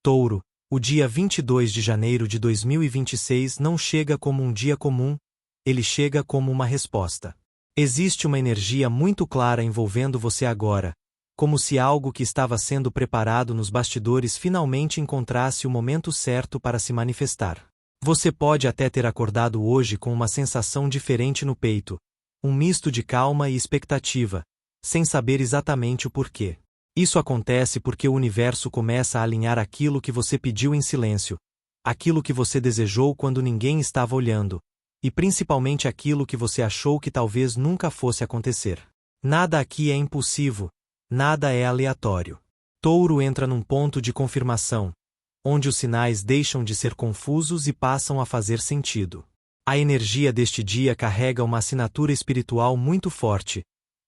Touro, o dia 22 de janeiro de 2026 não chega como um dia comum, ele chega como uma resposta. Existe uma energia muito clara envolvendo você agora, como se algo que estava sendo preparado nos bastidores finalmente encontrasse o momento certo para se manifestar. Você pode até ter acordado hoje com uma sensação diferente no peito, um misto de calma e expectativa, sem saber exatamente o porquê. Isso acontece porque o universo começa a alinhar aquilo que você pediu em silêncio, aquilo que você desejou quando ninguém estava olhando, e principalmente aquilo que você achou que talvez nunca fosse acontecer. Nada aqui é impulsivo, nada é aleatório. Touro entra num ponto de confirmação, onde os sinais deixam de ser confusos e passam a fazer sentido. A energia deste dia carrega uma assinatura espiritual muito forte,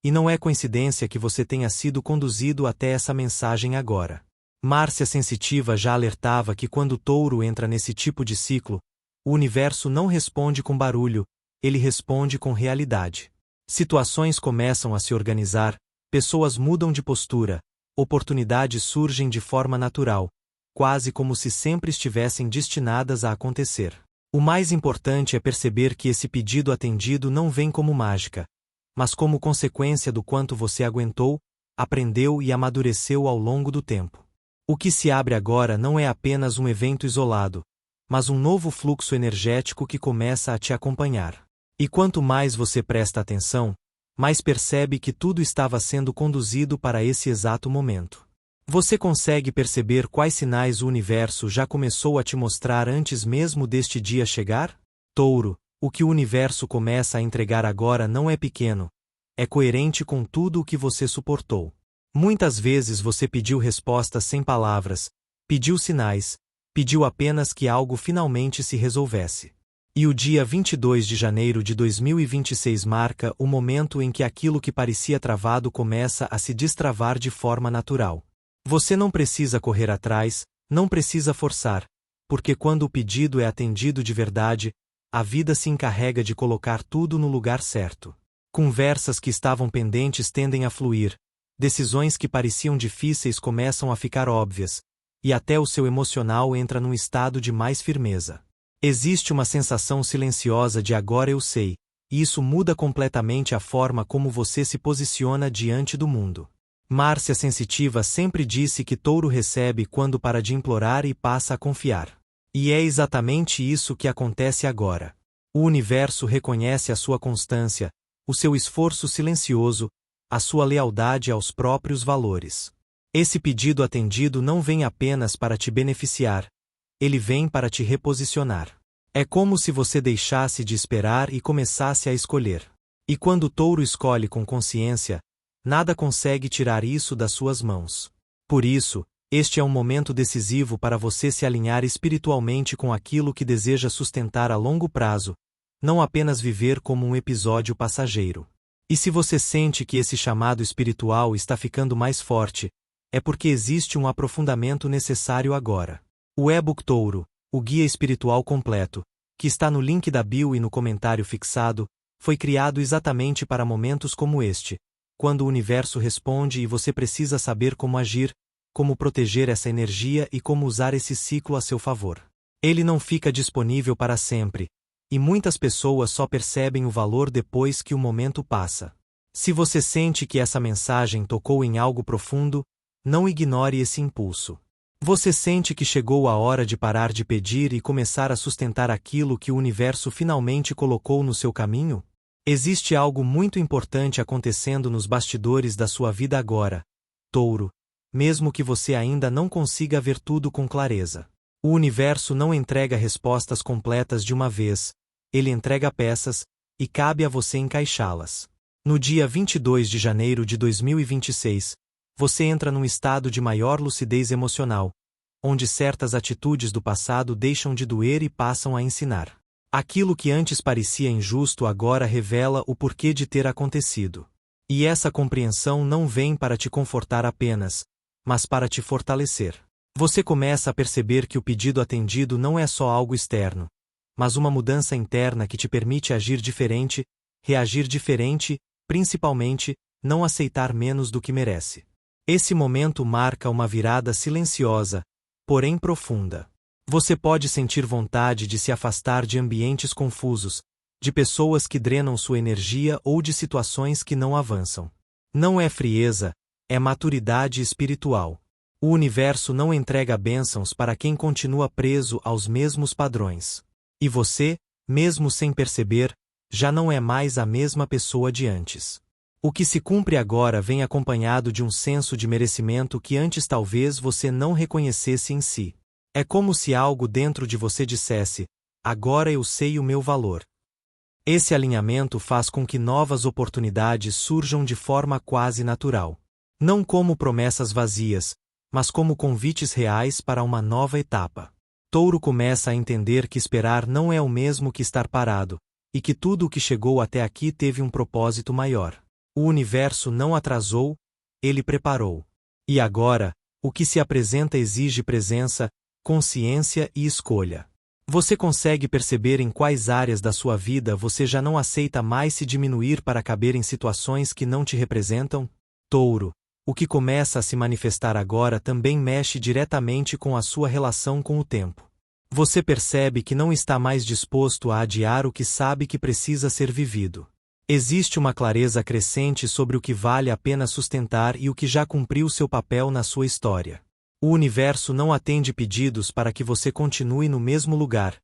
e não é coincidência que você tenha sido conduzido até essa mensagem agora. Márcia Sensitiva já alertava que quando Touro entra nesse tipo de ciclo, o universo não responde com barulho, ele responde com realidade. Situações começam a se organizar, pessoas mudam de postura, oportunidades surgem de forma natural, quase como se sempre estivessem destinadas a acontecer. O mais importante é perceber que esse pedido atendido não vem como mágica, mas como consequência do quanto você aguentou, aprendeu e amadureceu ao longo do tempo. O que se abre agora não é apenas um evento isolado, mas um novo fluxo energético que começa a te acompanhar. E quanto mais você presta atenção, mais percebe que tudo estava sendo conduzido para esse exato momento. Você consegue perceber quais sinais o universo já começou a te mostrar antes mesmo deste dia chegar? Touro, o que o universo começa a entregar agora não é pequeno, é coerente com tudo o que você suportou. Muitas vezes você pediu respostas sem palavras, pediu sinais, pediu apenas que algo finalmente se resolvesse. E o dia 22 de janeiro de 2026 marca o momento em que aquilo que parecia travado começa a se destravar de forma natural. Você não precisa correr atrás, não precisa forçar, porque quando o pedido é atendido de verdade, a vida se encarrega de colocar tudo no lugar certo. Conversas que estavam pendentes tendem a fluir, decisões que pareciam difíceis começam a ficar óbvias, e até o seu emocional entra num estado de mais firmeza. Existe uma sensação silenciosa de agora eu sei, e isso muda completamente a forma como você se posiciona diante do mundo. Márcia Sensitiva sempre disse que Touro recebe quando para de implorar e passa a confiar. E é exatamente isso que acontece agora. O universo reconhece a sua constância, o seu esforço silencioso, a sua lealdade aos próprios valores. Esse pedido atendido não vem apenas para te beneficiar, ele vem para te reposicionar. É como se você deixasse de esperar e começasse a escolher. E quando Touro escolhe com consciência, nada consegue tirar isso das suas mãos. Por isso, este é um momento decisivo para você se alinhar espiritualmente com aquilo que deseja sustentar a longo prazo, não apenas viver como um episódio passageiro. E se você sente que esse chamado espiritual está ficando mais forte, é porque existe um aprofundamento necessário agora. O e-book Touro, o guia espiritual completo, que está no link da bio e no comentário fixado, foi criado exatamente para momentos como este, quando o universo responde e você precisa saber como agir, como proteger essa energia e como usar esse ciclo a seu favor. Ele não fica disponível para sempre, e muitas pessoas só percebem o valor depois que o momento passa. Se você sente que essa mensagem tocou em algo profundo, não ignore esse impulso. Você sente que chegou a hora de parar de pedir e começar a sustentar aquilo que o universo finalmente colocou no seu caminho? Existe algo muito importante acontecendo nos bastidores da sua vida agora, Touro, mesmo que você ainda não consiga ver tudo com clareza. O universo não entrega respostas completas de uma vez, ele entrega peças, e cabe a você encaixá-las. No dia 22 de janeiro de 2026, você entra num estado de maior lucidez emocional, onde certas atitudes do passado deixam de doer e passam a ensinar. Aquilo que antes parecia injusto agora revela o porquê de ter acontecido. E essa compreensão não vem para te confortar apenas, mas para te fortalecer. Você começa a perceber que o pedido atendido não é só algo externo, mas uma mudança interna que te permite agir diferente, reagir diferente, principalmente, não aceitar menos do que merece. Esse momento marca uma virada silenciosa, porém profunda. Você pode sentir vontade de se afastar de ambientes confusos, de pessoas que drenam sua energia ou de situações que não avançam. Não é frieza, é maturidade espiritual. O universo não entrega bênçãos para quem continua preso aos mesmos padrões. E você, mesmo sem perceber, já não é mais a mesma pessoa de antes. O que se cumpre agora vem acompanhado de um senso de merecimento que antes talvez você não reconhecesse em si. É como se algo dentro de você dissesse: agora eu sei o meu valor. Esse alinhamento faz com que novas oportunidades surjam de forma quase natural. Não como promessas vazias, mas como convites reais para uma nova etapa. Touro começa a entender que esperar não é o mesmo que estar parado, e que tudo o que chegou até aqui teve um propósito maior. O universo não atrasou, ele preparou. E agora, o que se apresenta exige presença, consciência e escolha. Você consegue perceber em quais áreas da sua vida você já não aceita mais se diminuir para caber em situações que não te representam? Touro, o que começa a se manifestar agora também mexe diretamente com a sua relação com o tempo. Você percebe que não está mais disposto a adiar o que sabe que precisa ser vivido. Existe uma clareza crescente sobre o que vale a pena sustentar e o que já cumpriu seu papel na sua história. O universo não atende pedidos para que você continue no mesmo lugar,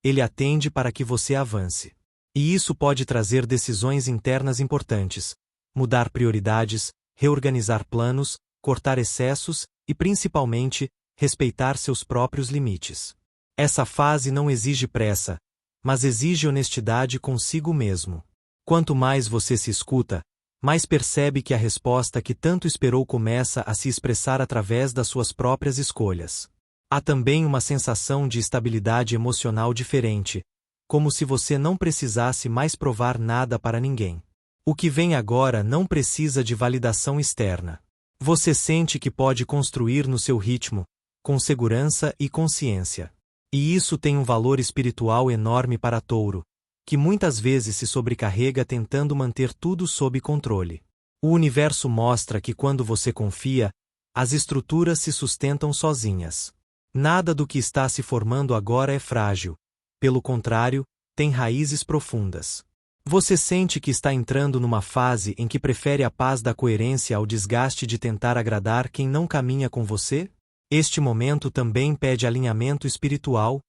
ele atende para que você avance. E isso pode trazer decisões internas importantes, mudar prioridades, reorganizar planos, cortar excessos e, principalmente, respeitar seus próprios limites. Essa fase não exige pressa, mas exige honestidade consigo mesmo. Quanto mais você se escuta, mais percebe que a resposta que tanto esperou começa a se expressar através das suas próprias escolhas. Há também uma sensação de estabilidade emocional diferente, como se você não precisasse mais provar nada para ninguém. O que vem agora não precisa de validação externa. Você sente que pode construir no seu ritmo, com segurança e consciência. E isso tem um valor espiritual enorme para Touro, que muitas vezes se sobrecarrega tentando manter tudo sob controle. O universo mostra que quando você confia, as estruturas se sustentam sozinhas. Nada do que está se formando agora é frágil, pelo contrário, tem raízes profundas. Você sente que está entrando numa fase em que prefere a paz da coerência ao desgaste de tentar agradar quem não caminha com você? Este momento também pede alinhamento espiritual,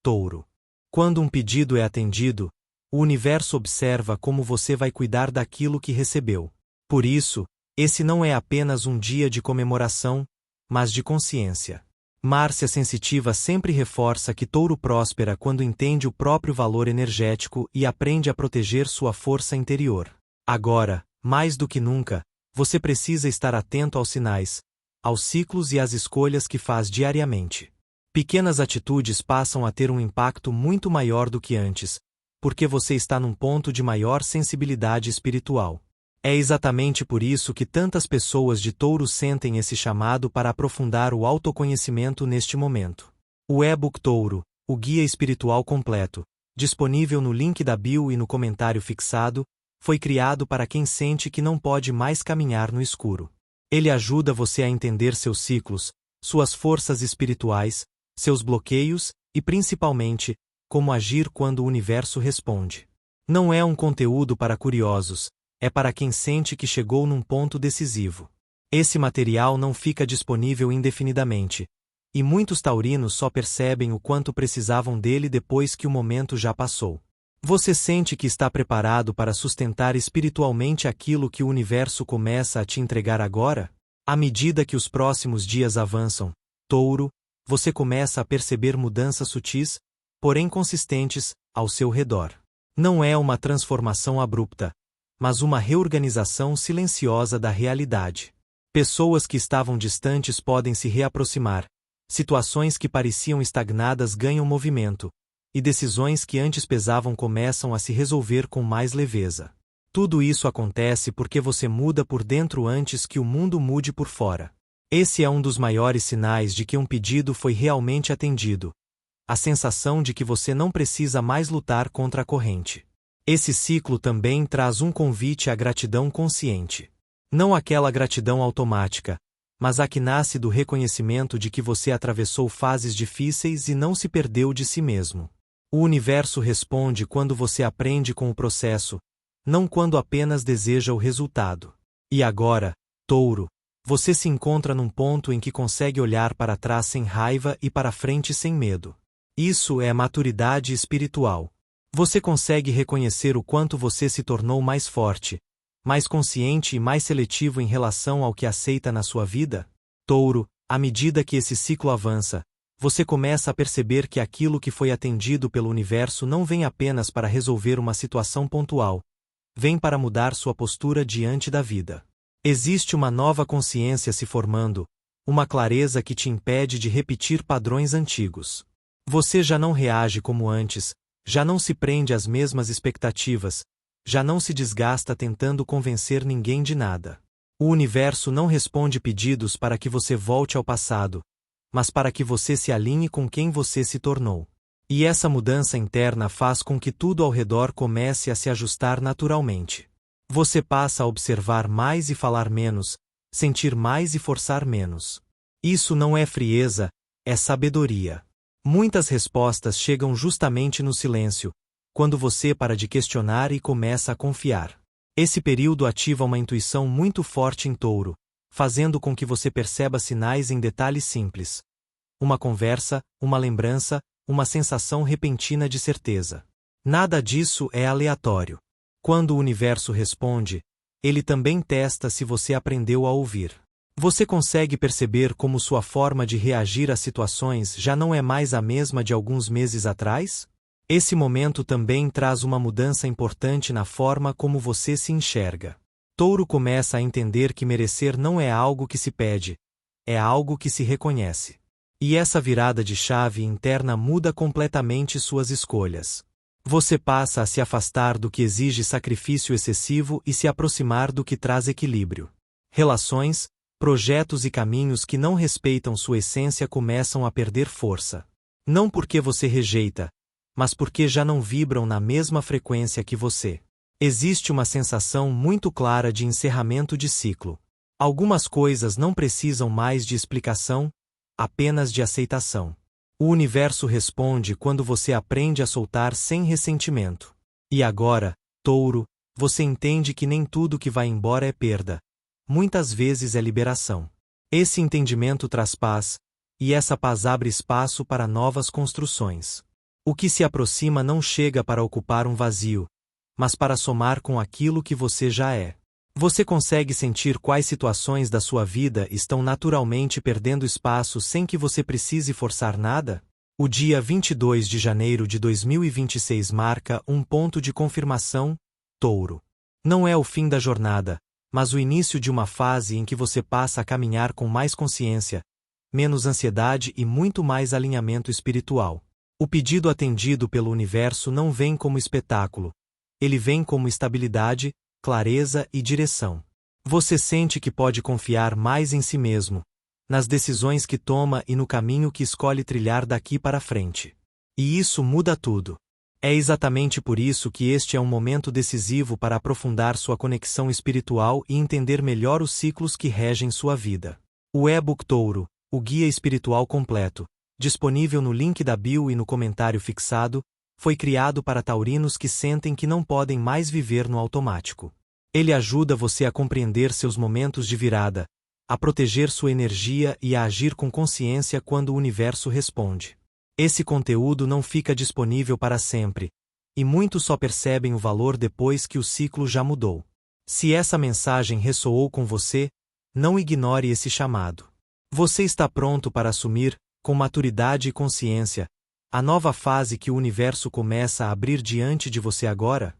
Touro. Quando um pedido é atendido, o universo observa como você vai cuidar daquilo que recebeu. Por isso, esse não é apenas um dia de comemoração, mas de consciência. Márcia Sensitiva sempre reforça que Touro próspera quando entende o próprio valor energético e aprende a proteger sua força interior. Agora, mais do que nunca, você precisa estar atento aos sinais, aos ciclos e às escolhas que faz diariamente. Pequenas atitudes passam a ter um impacto muito maior do que antes, porque você está num ponto de maior sensibilidade espiritual. É exatamente por isso que tantas pessoas de Touro sentem esse chamado para aprofundar o autoconhecimento neste momento. O e-book Touro, o guia espiritual completo, disponível no link da bio e no comentário fixado, foi criado para quem sente que não pode mais caminhar no escuro. Ele ajuda você a entender seus ciclos, suas forças espirituais, seus bloqueios e, principalmente, como agir quando o universo responde. Não é um conteúdo para curiosos, é para quem sente que chegou num ponto decisivo. Esse material não fica disponível indefinidamente, e muitos taurinos só percebem o quanto precisavam dele depois que o momento já passou. Você sente que está preparado para sustentar espiritualmente aquilo que o universo começa a te entregar agora? À medida que os próximos dias avançam, Touro, você começa a perceber mudanças sutis, porém consistentes, ao seu redor. Não é uma transformação abrupta, mas uma reorganização silenciosa da realidade. Pessoas que estavam distantes podem se reaproximar, situações que pareciam estagnadas ganham movimento, e decisões que antes pesavam começam a se resolver com mais leveza. Tudo isso acontece porque você muda por dentro antes que o mundo mude por fora. Esse é um dos maiores sinais de que um pedido foi realmente atendido. A sensação de que você não precisa mais lutar contra a corrente. Esse ciclo também traz um convite à gratidão consciente. Não aquela gratidão automática, mas a que nasce do reconhecimento de que você atravessou fases difíceis e não se perdeu de si mesmo. O universo responde quando você aprende com o processo, não quando apenas deseja o resultado. E agora, Touro, você se encontra num ponto em que consegue olhar para trás sem raiva e para frente sem medo. Isso é maturidade espiritual. Você consegue reconhecer o quanto você se tornou mais forte, mais consciente e mais seletivo em relação ao que aceita na sua vida? Touro, à medida que esse ciclo avança, você começa a perceber que aquilo que foi atendido pelo universo não vem apenas para resolver uma situação pontual, vem para mudar sua postura diante da vida. Existe uma nova consciência se formando, uma clareza que te impede de repetir padrões antigos. Você já não reage como antes, já não se prende às mesmas expectativas, já não se desgasta tentando convencer ninguém de nada. O universo não responde pedidos para que você volte ao passado, mas para que você se alinhe com quem você se tornou. E essa mudança interna faz com que tudo ao redor comece a se ajustar naturalmente. Você passa a observar mais e falar menos, sentir mais e forçar menos. Isso não é frieza, é sabedoria. Muitas respostas chegam justamente no silêncio, quando você para de questionar e começa a confiar. Esse período ativa uma intuição muito forte em Touro, fazendo com que você perceba sinais em detalhes simples. Uma conversa, uma lembrança, uma sensação repentina de certeza. Nada disso é aleatório. Quando o universo responde, ele também testa se você aprendeu a ouvir. Você consegue perceber como sua forma de reagir às situações já não é mais a mesma de alguns meses atrás? Esse momento também traz uma mudança importante na forma como você se enxerga. Touro começa a entender que merecer não é algo que se pede, é algo que se reconhece. E essa virada de chave interna muda completamente suas escolhas. Você passa a se afastar do que exige sacrifício excessivo e se aproximar do que traz equilíbrio. Relações, projetos e caminhos que não respeitam sua essência começam a perder força. Não porque você rejeita, mas porque já não vibram na mesma frequência que você. Existe uma sensação muito clara de encerramento de ciclo. Algumas coisas não precisam mais de explicação, apenas de aceitação. O universo responde quando você aprende a soltar sem ressentimento. E agora, Touro, você entende que nem tudo que vai embora é perda. Muitas vezes é liberação. Esse entendimento traz paz, e essa paz abre espaço para novas construções. O que se aproxima não chega para ocupar um vazio, mas para somar com aquilo que você já é. Você consegue sentir quais situações da sua vida estão naturalmente perdendo espaço sem que você precise forçar nada? O dia 22 de janeiro de 2026 marca um ponto de confirmação, Touro. Não é o fim da jornada, mas o início de uma fase em que você passa a caminhar com mais consciência, menos ansiedade e muito mais alinhamento espiritual. O pedido atendido pelo universo não vem como espetáculo, ele vem como estabilidade, clareza e direção. Você sente que pode confiar mais em si mesmo, nas decisões que toma e no caminho que escolhe trilhar daqui para frente. E isso muda tudo. É exatamente por isso que este é um momento decisivo para aprofundar sua conexão espiritual e entender melhor os ciclos que regem sua vida. O e-book Touro, o guia espiritual completo, disponível no link da bio e no comentário fixado, foi criado para taurinos que sentem que não podem mais viver no automático. Ele ajuda você a compreender seus momentos de virada, a proteger sua energia e a agir com consciência quando o universo responde. Esse conteúdo não fica disponível para sempre, e muitos só percebem o valor depois que o ciclo já mudou. Se essa mensagem ressoou com você, não ignore esse chamado. Você está pronto para assumir, com maturidade e consciência, a nova fase que o universo começa a abrir diante de você agora?